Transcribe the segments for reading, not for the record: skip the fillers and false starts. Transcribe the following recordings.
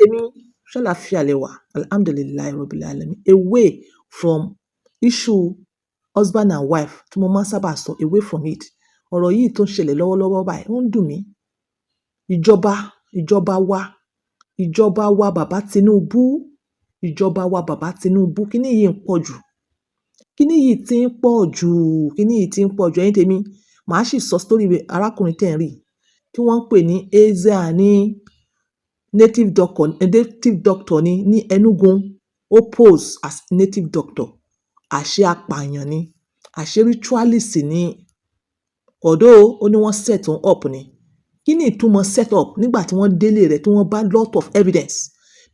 tèmi ṣàlàáfíà lẹ wà, alhamdulilayi rabbil alamin, away from issue husband and wife tí mo máa ń sábà sọ, away from it. Ọ̀rọ̀ yìí tó ń ṣẹlẹ̀ lọ́wọ́lọ́wọ́ báyìí ó ń dùn mí. Ìjọba wa bàbá Tinubu, kíní yìí ń pọ̀ jù. Kíní yìí ti ń pọ̀ jù, ẹ̀yin tèmi. Màá sì sọ story arákùnrin tẹ́ ń rí tí wọ́n ń pè ní Eze ní native doctor ní Enugu. Ó pose as native doctor. Àṣé apààyàn ni, àṣé ritualist ni. Although ó ní wọ́n set on up ni. Kí ni ìtumọ̀ set up nígbà tí wọ́n délé rẹ̀ tí wọ́n bá lot of evidence?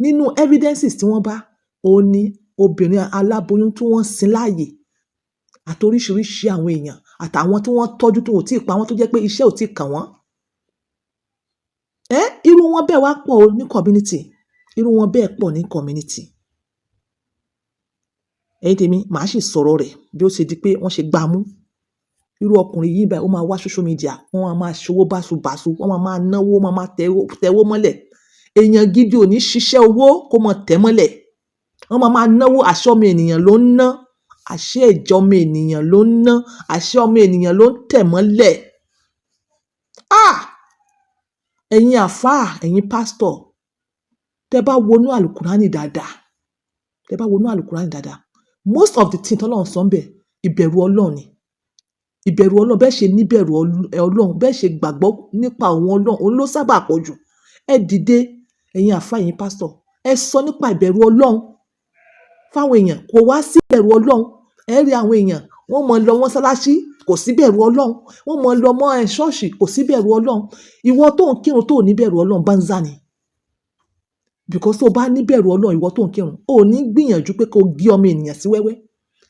Nínú evidences tí wọ́n bá, ó ní obìnrin aláboyún tí wọ́n sin láàyè àti oríṣiríṣi àwọn èèyàn àtàwọn tí wọ́n tọ́jú tó ò tí ì pa wọ́n tó jẹ́ pé iṣẹ́ ò tí ì kàn wọ́n. Irú wọn bẹ́ẹ̀ wá pọ̀ ní community. Ẹ̀yin tèmi, màá sì sọ̀rọ̀ rẹ̀ bí ó ṣe di pé wọ́n ṣe gbá mú. Irú ọkùnrin yìí báyìí ó máa wá social media, wọ́n máa ṣòwò báṣubàṣu, wọ́n máa náwó, wọ́n máa tẹ̀wó mọ́lẹ̀. Èèyàn gidi ò ní ṣiṣẹ́ owó kó mọ tẹ̀ mọ́lẹ̀. Wọ́n máa náwó, àṣẹ ọmọ ènìyàn ló ń ná, àṣẹ ẹ̀jẹ̀ ọmọ ènìyàn ló ń ná, àṣẹ ọmọ ènìyàn ló ń tẹ̀ mọ́lẹ̀. Ẹ̀yin àfáà, ẹ̀yin pásítọ̀, tẹ́ bá wọnú àlùkùránì dáadáa, most of the thing tọ́lọ́run sọ ńbẹ̀, ìbẹ̀rù Ọlọ́run ni. Ìbẹ̀rù Ọlọ́run, bẹ́ẹ̀ ṣe níbẹ̀rù Ọlọ́run, bẹ́ẹ̀ ṣe gbàgbọ́ nípa òun Ọlọ́run, òun ló sábà pọ̀ jù. Ẹ dìde, ẹ̀yin àfáà, ẹ̀yin pásítọ̀, ẹ sọ nípa ìbẹ̀rù Ọlọ́run fáwọn èèyàn. Kò wá sí ìbẹ̀rù Ọlọ́run. Ẹ rí àwọn èèyàn, wọ́n mọ lọ mọ́sálásí, kò sí ìbẹ̀rù Ọlọ́run. Wọ́n mọ lọ mọ́ ṣọ́ọ̀ṣì, kò sí ìbẹ̀rù Ọlọ́run. Ìwọ tó ń kírun tó ò ní ìbẹ̀rù Ọlọ́run, bánzá ni. Because tó bá ní ìbẹ̀rù Ọlọ́run, ìwọ tó ń kírun, ò ní gbìyànjú pé kó gé ọmọ ènìyàn sí wẹ́wẹ́.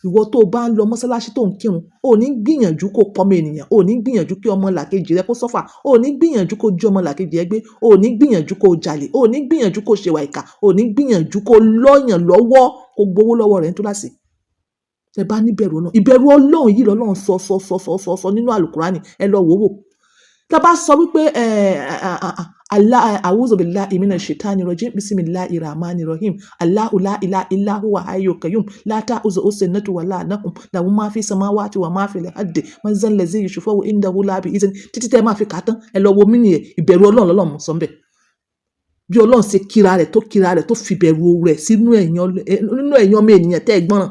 Ìwọ tó bá ń lọ mọ́sálásí tó ń kírun, ò ní gbìyànjú kó pọmọ ènìyàn, ò ní gbìyànjú kí ọmọ làkejì rẹ kó sọ́fà, ò ní gbìyànjú kó jí ọmọ làkejì rẹ gbé, ò ní gbìyànjú kó jalè, ò ní gbìyànjú kó ṣe ìwà ìkà, ò ní gbìyànjú kó lọ́yàn lọ́wọ́, kó gbowó lọ́wọ́ rẹ̀ nítorí ẹ bá ní ìbẹ̀rù Ọlọ́run. Ìbẹ̀rù Ọlọ́run yìí lọ́lọ́run sọ nínú àlùkùránì. Ẹ lọ wò ó. Tá bá sọ wípé Allah a'udhu billahi minash shaitani rajim bismillahir rahmanir rahim Allahu la ilaha illa huwa hayyul qayyum la ta'khudhuhu sinatun wa la nawm lahu ma fi samawati wa ma fil ardi man zal ladhi yashfa'u indahu illa bi'izni. Títí tẹ́ máa fi kà tán, ẹ lọ wo mini ẹ̀. Ìbẹ̀rù Ọlọ́run lọ́lọ́run sọ ńbẹ̀. Bí Ọlọ́run ṣe kíra rẹ̀ tó fi bẹ̀rù rẹ̀ sínú ẹ̀yin ọmọ ènìyàn tẹ́ ẹ gbọ́ràn.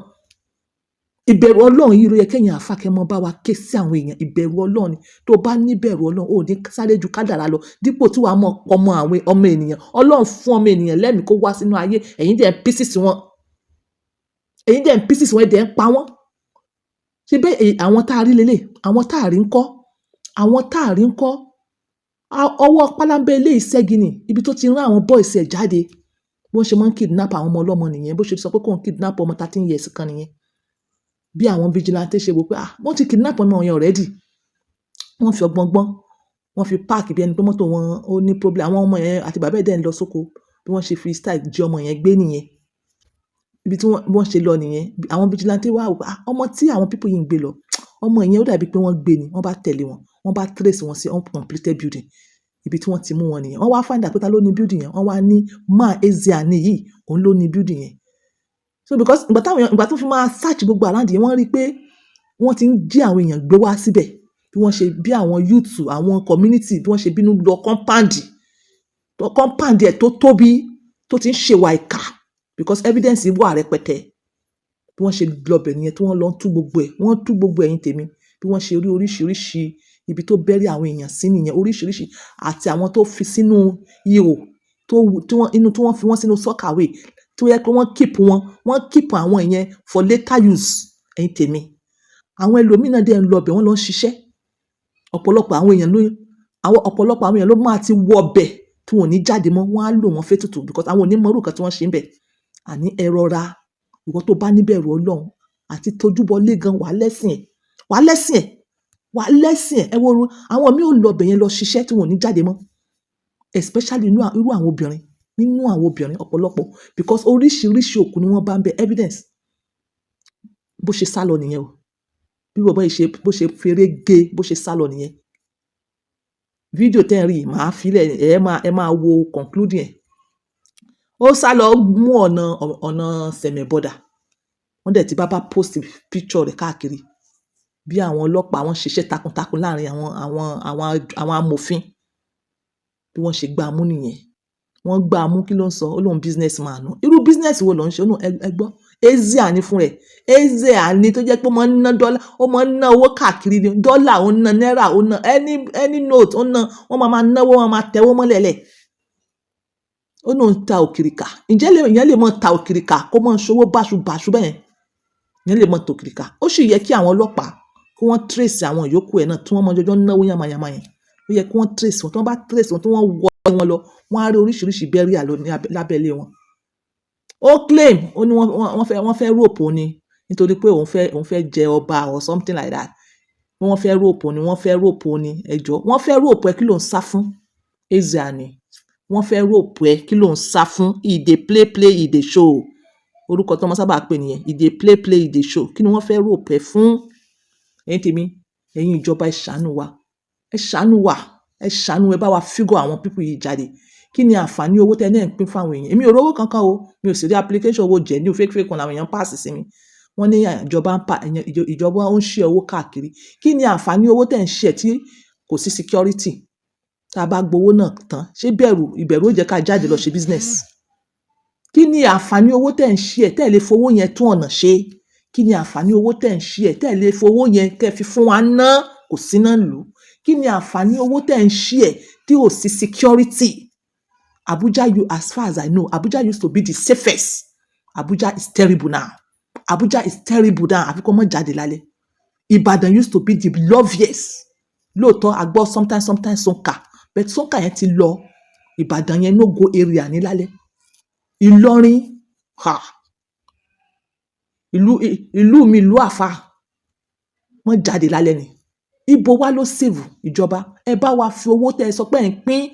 Ìbẹ̀rù Ọlọ́run yìí ló yẹ kẹ́yin àfáà kẹ́ mọ́ bá wa ké sí àwọn èèyàn. Ìbẹ̀rù Ọlọ́run ni. Tó bá ní ìbẹ̀rù Ọlọ́run, ò ní sáré ju kádàrá lọ. Dípò tí wàá mọ ọmọ àwọn ọmọ ènìyàn. Ọlọ́run fún ọmọ ènìyàn lẹ́mìí kó wá sínú ayé. Ẹ̀yin dẹ̀ ń pieces wọn. Ẹ̀ dẹ̀ ń pa wọ́n. Ṣé bẹ́ẹ̀ àwọn tá a rí lélẹ̀, àwọn tá a rí ńkọ́? Ọwọ́ pálábá eléyìí ṣẹ́gi ni. Ibi tó ti rán àwọn boys ẹ̀ jáde. Bí wọ́n ṣe máa ń kidnap àwọn ọmọ ọlọ́mọ nìyẹn. Bó ṣe sọ pé kó ń kidnap ọmọ 13 years kan nìyẹn. Bí àwọn vigilante ṣe wò pé wọ́n ti kidnap ọmọ yẹn already. Wọ́n fi ọgbọ́n, wọ́n fi park bí ẹni pé mọ́tò wọn ó ní problem. Àwọn ọmọ yẹn àti bàbá ẹ̀ dẹ̀ ń lọ sóko. Bí wọ́n ṣe fi style jí ọmọ yẹn gbé nìyẹn. Ibi tí wọ́n ṣe lọ nìyẹn. Àwọn vigilante wá wò ọmọ tí àwọn people yìí ń gbé lọ. Ọmọ yẹn ó dàbí pé wọ́n gbé ni. Wọ́n bá tẹ̀lé wọn. Wọ́n bá trace wọn sí uncompleted building. Ibi tí wọ́n ti mú wọn nìyẹn. Wọ́n wá find out pé ta ló ní building yẹn. Wọ́n wá ní Eze yìí, òun ló ní building yẹn. So because ìgbà tó fi máa search gbogbo around yẹn, wọ́n rí pé wọ́n ti ń jí àwọn èèyàn gbé wá síbẹ̀. Bí wọ́n ṣe bí àwọn youth, àwọn community, bí wọ́n ṣe bínú lọ compound ẹ̀ tó tóbi tó ti ń ṣèwà ìkà. Because evidence wà rẹpẹtẹ. Bí wọ́n ṣe lọ bẹ̀ nìyẹn tí wọ́n lọ tú gbogbo ẹ̀. Wọ́n tú gbogbo ẹ̀yin tèmi. Bí wọ́n ṣe rí oríṣiríṣi ibi tó bẹ́rí àwọn èèyàn sí nìyẹn. Oríṣiríṣi àti àwọn tó fi sínú ihò tí wọ́n fi wọ́n sínú sọ́kàwé. Tó yẹ pé wọ́n keep àwọn ìyẹn for later use. Ẹ̀yin tèmi. Àwọn ẹlòmíràn dẹ̀ ń lọ bẹ̀, wọ́n lọ ń ṣiṣẹ́. Ọ̀pọ̀lọpọ̀ àwọn èèyàn ló máa ti wọ bẹ̀ tí wọ́n ò ní jáde mọ́. Wọ́n á lò wọ́n fétùtù because àwọn ò ní mọ irú nǹkan tí wọ́n ṣe ń bẹ̀. Àní ẹ rọra. Ìwọ tó bá níbẹ̀rù Ọlọ́run àti tójúbọlé gan wà lẹ́sìn ẹ̀. Ẹ wo àwọn míì ò lọ bẹ̀ yẹn lọ ṣiṣẹ́ tí wọ́n ò ní jáde mọ́. Especially irú àwọn obìnrin. Nínú àwọn obìnrin ọ̀pọ̀lọpọ̀ because oríṣiríṣi òkú ni wọ́n bá ń bẹ evidence. Bó ṣe sálọ nìyẹn o. Bí bó ṣe feré gé bó ṣe sálọ nìyẹn. Fídíò tẹ́ ń rí màá filẹ̀ ẹ máa wo concluding ẹ̀. ó sá lọ mú ọ̀nà sẹ̀mẹ̀ bọ́dà. Wọ́n dẹ̀ ti bá post picture rẹ̀ káàkiri bí àwọn ọlọ́pàá wọ́n ṣiṣẹ́ takuntakun láàrin àwọn amòfin bí wọ́n ṣe gbá a mú nìyẹn. Wọ́n gbá a mú, kí ló ń sọ? Ó lóun businessman ni. Irú business wo ló ń ṣe? Ó lóun ẹ gbọ́. Ezia ni fún rẹ̀. Ezia ni tó jẹ́ pé ó máa ń ná dọ́là, ó máa ń ná owó káàkiri ni. Dọ́là ó ná, náírà ó ná, any note ó ná. Wọ́n máa náwó, wọ́n máa tẹwó mọ́lẹ̀lẹ̀. Ó lóun ta òkìrìkà. Ǹjẹ́ èèyàn lè mọ ta òkìrìkà kó mọ ṣòwò báṣubàṣu bẹ́ẹ̀? Èèyàn lè mọ ta òkìrìkà. Ó sì yẹ kí àwọn ọlọ́pàá kí wọ́n trace àwọn ìyókù ẹ̀ náà tí wọ́n mọ jọjọ́ náwó yàmàyàmà yẹn. Ó yẹ kí wọ́n trace wọn. Tí wọ́n bá trace wọn, tí wọ́n wọ wọn lọ, wọ́n á rí oríṣiríṣi burial lọ ní lábẹ́lé wọn. Ó claim, ó ní wọ́n fẹ́ rope òun ni nítorí pé òun fẹ́ jẹ ọba or something like that. Wọ́n fẹ́ rope òun ni, wọ́n fẹ́ rope òun ni. Ẹ jọ̀ọ́, wọ́n fẹ́ rope ẹ, kí ló ń sá fún? Ezia ni. Wọ́n fẹ́ rope ẹ, kí ló ń sá fún? He dey play, he dey show. Orúkọ tó máa sábà pè nìyẹn. He dey play, he dey show. Kí ni wọ́n fẹ́ rope ẹ fún? Ẹ̀yin tèmi, ẹ̀yin ìjọba ẹ ṣàánú wa. Ẹ ṣàánú wa. Ẹ ṣàánú, ẹ bá wa figure àwọn people yìí jáde. Kí ni àǹfààní owó tẹ́ náà ń pín fáwọn èèyàn? Èmi ò rówó kankan o. Mi ò sì rí application owó jẹ ní fake kan làwọn èèyàn pass sí mi. Wọ́n ní ìjọba ń ṣe owó káàkiri. Kí ni àǹfààní owó tẹ́ ń ṣe tí kò sí security? Tá a bá gbowó náà tán, ṣé ìbẹ̀rù ó jẹ́ ká jáde lọ ṣe business? Kí ni àǹfààní owó tẹ́ ń ṣe tẹ́ lè fowó yẹn tún ọ̀nà ṣe? Kí ni àǹfààní owó tẹ́ ń ṣe tẹ́ lè fowó yẹn kẹ́ fi fún wa ná kò sí náà lù? Kí ni àǹfààní owó tẹ́ ń ṣe tí ò sí security? Abuja, as far as I know, Abuja used to be the safest. Abuja is terrible now. Abuja is terrible now. Àfi kó mọ́ jáde lálẹ́. Ìbàdàn used to be the loveliest. Lóòótọ́ a gbọ́ sometimes Sonka. But Sonka yẹn ti lọ. Ìbàdàn yẹn no go area ní lálẹ́. Ìlọrin, ìlú mi ìlú àfà. Wọ́n jáde lálẹ́ ni. Ibo wa ló save ìjọba? Ẹ bá wa fi owó tẹ́ ẹ sọ pé ẹ̀ ń pín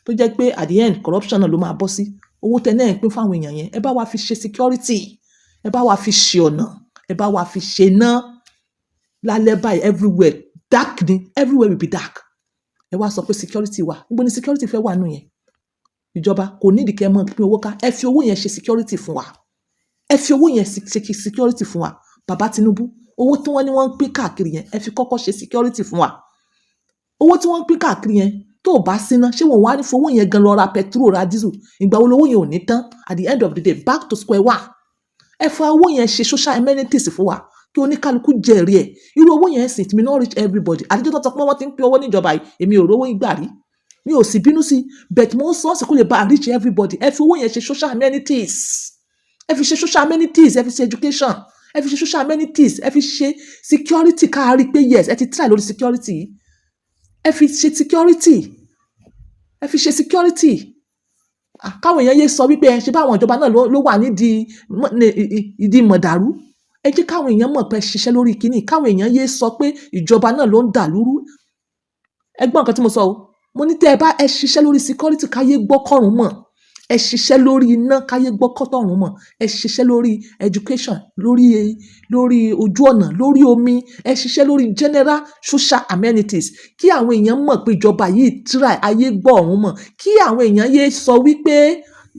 tó jẹ́ pé at the end corruption náà ló máa bọ́ sí. Owó tẹ́ náà ń pín fáwọn èèyàn yẹn. Ẹ bá wa fi ṣe security. Ẹ bá wa fi ṣe ọ̀nà. Ẹ bá wa fi ṣe iná. Lálẹ́ báyìí everywhere dark ni. Everywhere will be dark. Ẹ wá sọ pé security wà. Níbo ni security fẹ́ wà nù yẹn? Ìjọba kò ní ìdíkẹ́ mọ́ pín owó ká. Ẹ fi owó yẹn ṣe security fún wa. Ẹ fi owó yẹn ṣe security fún wa. Bàbá Tinubu, owó tí wọ́n ní wọ́n ń pín káàkiri yẹn, ẹ fi kọ́kọ́ ṣe security fún wa. Owó tí wọ́n ń pín káàkiri yẹn tó bá síná, ṣé wọ́n wá ní fowó yẹn gan lọ ra petrol, ra diesel? Ìgbà wo lowó yẹn ò ní tán? At the end of the day, back to square one. Ẹ fa owó yẹn ṣe social amenities fún wa kí oníkálukú jẹ̀rí ẹ̀. Irú owó yẹn sì may not reach everybody. Àtijọ́ tó sọ pé wọ́n ti ń pín owó níjọba yìí, èmi ò rówó ìgbà rí. Mi ò sì bínú sí, but mo ń sọ ọ́ sì kó lè bá reach everybody. Ẹ fi owó yẹn ṣe social amenities. Ẹ fi ṣe social amenities, ẹ fi ṣe education, ẹ fi ṣe social amenities, ẹ fi ṣe security ká rí pé yes, ẹ ti try lórí security. Ẹ fi ṣe security. Ẹ fi ṣe security. Káwọn èèyàn yé sọ wípé ẹ ṣe bá àwọn ìjọba náà ló wà nídìí mọ̀dàrú. Ẹ jẹ́ káwọn èèyàn mọ̀ pé ṣiṣẹ́ lórí kíní. Káwọn èèyàn yé sọ pé ìjọba náà ló ń dà lúrú. Ẹ gbọ́ nǹkan tí mo sọ o. Mo ní tẹ́ ẹ bá ẹ ṣiṣẹ́ lórí security káyé gbọ́ kọ́run mọ̀. Ẹ ṣiṣẹ́ lórí iná káyé gbọ́ kọ́tọ̀run mọ̀. Ẹ ṣiṣẹ́ lórí education, lórí ojú ọ̀nà, lórí omi. Ẹ ṣiṣẹ́ lórí general social amenities. Kí àwọn èèyàn mọ̀ pé ìjọba yìí try ayé gbọ́ ọ̀run mọ̀. Kí àwọn èèyàn yé sọ wípé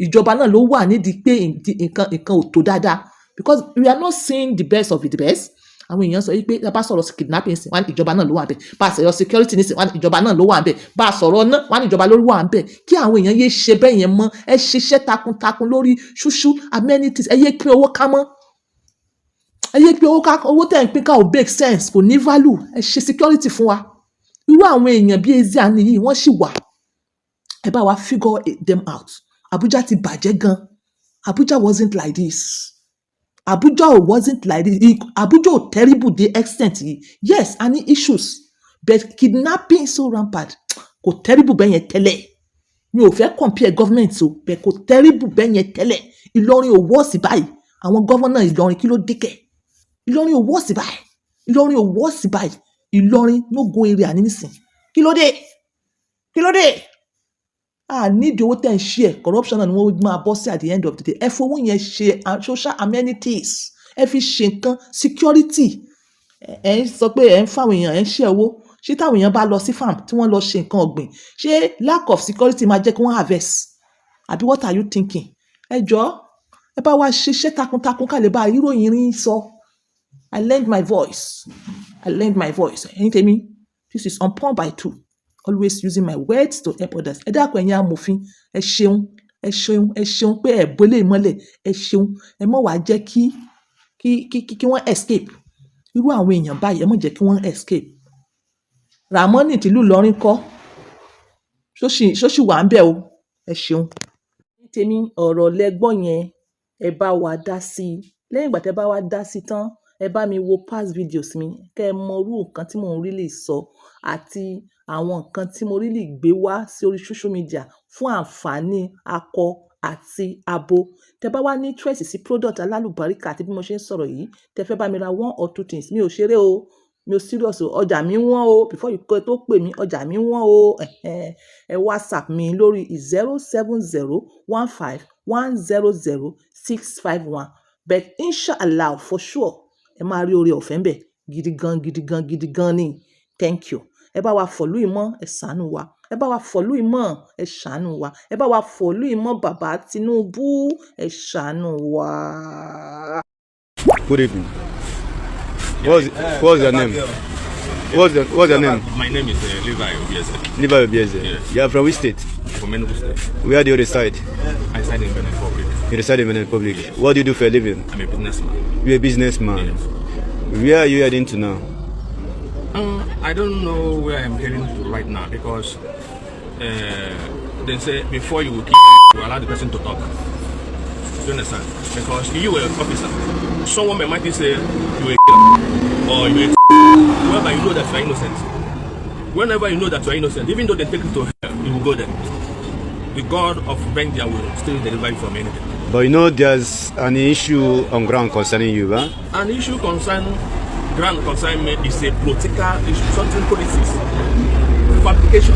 ìjọba náà ló wà nídìí pé nǹkan ò tó dáadáa. Because we are not seeing the best of the best. Àwọn èèyàn sọ wípé bá sọ̀rọ̀ kidnapping sí, wọ́n ní ìjọba náà ló wà ńbẹ̀. Bá sọ̀rọ̀ security nísìn, wọ́n ní ìjọba náà ló wà ńbẹ̀. Bá sọ̀rọ̀ náà, wọ́n ní ìjọba ló wà ńbẹ̀. Kí àwọn èèyàn yé ṣe bẹ́ẹ̀ yẹn mọ́. Ẹ ṣiṣẹ́ takuntakun lórí social amenities. Ẹ yé pín owó ká mọ́. Ẹ yé pín owó ká. Owó tẹ́ ń pín ká ò make sense, kò ní value. Ẹ ṣe security fún wa. Irú àwọn èèyàn bí Ezia nìyí, wọ́n sì wà. Ẹ bá wa figure them out. Abuja ti bàjẹ́ gan. Abuja wasn't like this. Abuja wasn't like this. Abuja terrible the extent. Yes, any issues. But kidnapping so rampant. Kò terrible bẹ́ẹ̀ yẹn tẹ́lẹ̀. Mi ò fẹ́ compare government so, but kò terrible bẹ́ẹ̀ yẹn tẹ́lẹ̀. Ìlọrin ò worse báyìí. Àwọn governor Ìlọrin kí ló dé kẹ̀? Ìlọrin ò worse báyìí. Ìlọrin ò worse báyìí. Ìlọrin no go area nísìn. Kí ló dé? Kí ló dé? Need owó tẹ́ ń ṣe ẹ̀. Corruption náà ni wọ́n máa bọ́ sí at the end of the day. Ẹ fowó yẹn ṣe social amenities. Ẹ fi ṣe nǹkan security. Ẹ ń sọ pé ẹ ń fáwọn èèyàn, ẹ ń ṣe owó. Ṣé táwọn èèyàn bá lọ sí farm tí wọ́n lọ ṣe nǹkan ọ̀gbìn, ṣé lack of security máa jẹ́ kí wọ́n harvest? Àbí what are you thinking? ẹ jọ̀ọ́ ẹ bá wa ṣiṣẹ́ takuntakun ká lè bá ìròyìn rí sọ. I lend my voice. Ẹ̀yin tèmi, this is on point by 2. Always using my words to help others. Ẹ dákun ẹ̀yin amòfin, ẹ ṣeun pé ẹ bólé mọ́lẹ̀, ẹ ṣeun. Ẹ mọ̀ wá jẹ́ kí wọ́n escape. Irú àwọn èèyàn báyìí ẹ mọ̀ jẹ́ kí wọ́n escape. Ràmọ́nì tìlú Ìlọrin kọ́. Ṣóṣì wà ń bẹ̀ o. Ẹ ṣeun. Ẹ̀yin tèmi, ọ̀rọ̀ lẹ́gbọ́n yẹn, ẹ bá wa dá sí i. Lẹ́yìn ìgbà tí ẹ bá wa dá sí i tán, ẹ bá mi wo past videos mi kẹ́ ẹ mọ irú nǹkan tí mò ń really sọ àti àwọn nǹkan tí mo really gbé wá sí orí social media fún àǹfààní akọ àti abo. Tẹ́ bá wá ní interest sí product alálùbáríkà àti bí mo ṣe ń sọ̀rọ̀ yìí, tẹ́ fẹ́ bá mi ra 1 or 2 things. Mi ò ṣeré o, mi ò serious o, ọjà mi wọ́n o. Before you tó pè mí, ọjà mi wọ́n o. Ẹ WhatsApp mi lórí 07015100651. But inshallah for sure, ẹ máa rí oore ọ̀fẹ́ ńbẹ̀ gidi gan ni. Thank you. Ẹ bá wa follow ìmọ̀, ẹ ṣàánú wa. Ẹ bá wa follow ìmọ̀, ẹ ṣàánú wa. Ẹ bá wa follow ìmọ̀ bàbá Tinubu, ẹ ṣàánú wa. Good evening. What's your name? What's your name? My name is Levi Obieze. Levi Obieze. Yes. You are from which state? From Enugu State. Where do you reside? I reside in Benin Republic. You reside in Benin Republic. Yes. What do you do for a living? I'm a businessman. You're a businessman. Yes. Where are you heading to now? I don't know where I'm heading to right now because they say before you keep you allow the person to talk. You understand? Because you were an officer. Someone might say you a or you a whenever you know that you are innocent. Whenever you know that you are innocent, even though they take you to hell, you will go there. The God of vengeance will still deliver you from anything. But you know there's an issue on ground concerning you, huh? An issue concerning me is a political issue, something politics, fabrication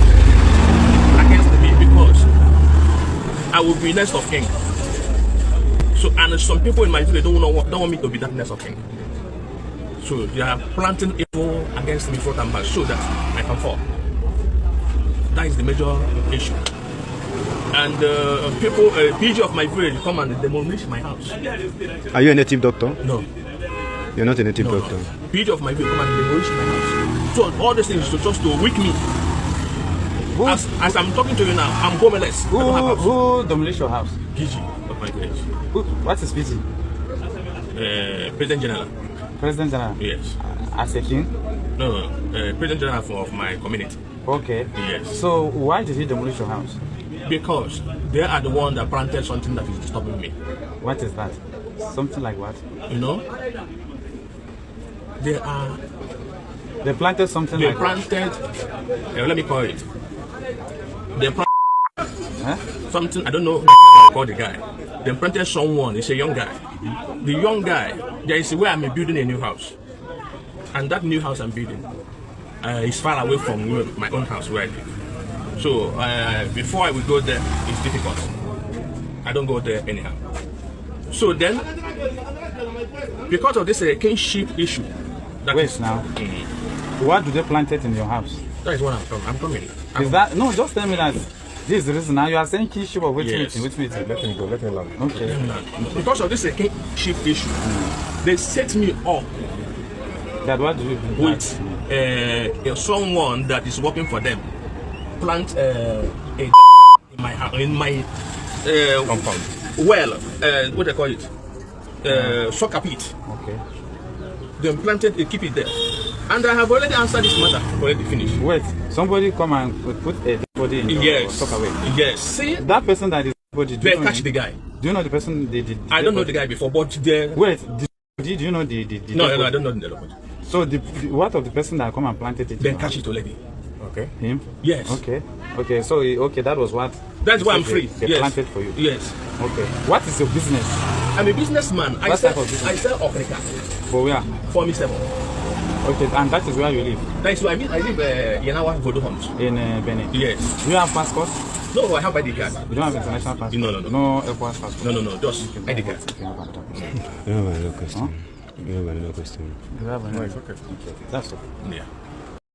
against me because I will be next of king. So, and some people in my village don't want me to be that next of king. So they are planting evil against me front and back so that I can fall. That is the major issue. And people, PG of my village come and demolish my house. Are you a native doctor? No. You're not a native doctor. No. PG of my village come and demolish my house. So all these things is just to weak me. As I'm talking to you now, I'm homeless. Who demolished your house? PG of my village. What is PG? President General. President General? Yes. As a king? No, President General of my community. Okay. Yes. So why did he demolish your house? Because they are the one that planted something that is disturbing me. What is that? Something like what? You know? They planted something They like planted, let me call it. They planted something, I don't know call the guy. They planted someone, it's a young guy. The young guy, there is where I'm building a new house. And that new house I'm building is far away from my own house where I live. So before I will go there, it's difficult. I don't go there anyhow. So then, because of this kinship issue. Wait now. What do they plant it in your house? That is what I'm coming. Is that no? Just tell me that. This is the reason. Now you are saying kinship of which meeting? Which meeting? Let him go. Let him land. Okay. Because of this kinship issue, they set me up. That what do you do? With someone that is working for them. Plant in my compound. Well, what they call it? Soccer pit. Okay. They planted it, keep it there. And I have already answered this matter, already finished. Wait, somebody come and put a body in your soccer away. Yes. See? That person that is body, they catch the guy. Do you know the person they did? I don't know the guy before, but they... Wait, do you know the No, I don't know the body. So what of the person that come and planted it? They catch it already. Okay. Him? Yes. Okay. Okay, so that was what? That's why I'm free. They planted for you? Yes. Okay. What is your business? I'm a businessman. I sell Africa. For where? For me 7. Okay, and that is where you live? That is where I live Yenawa Vodo Homes. In Benin? Yes. Do you have passport? No, I have ID card. You don't have international passport? No. No airport passport? No, just ID card. You have another question. You have another question. You have another question? Okay. That's okay. Yeah.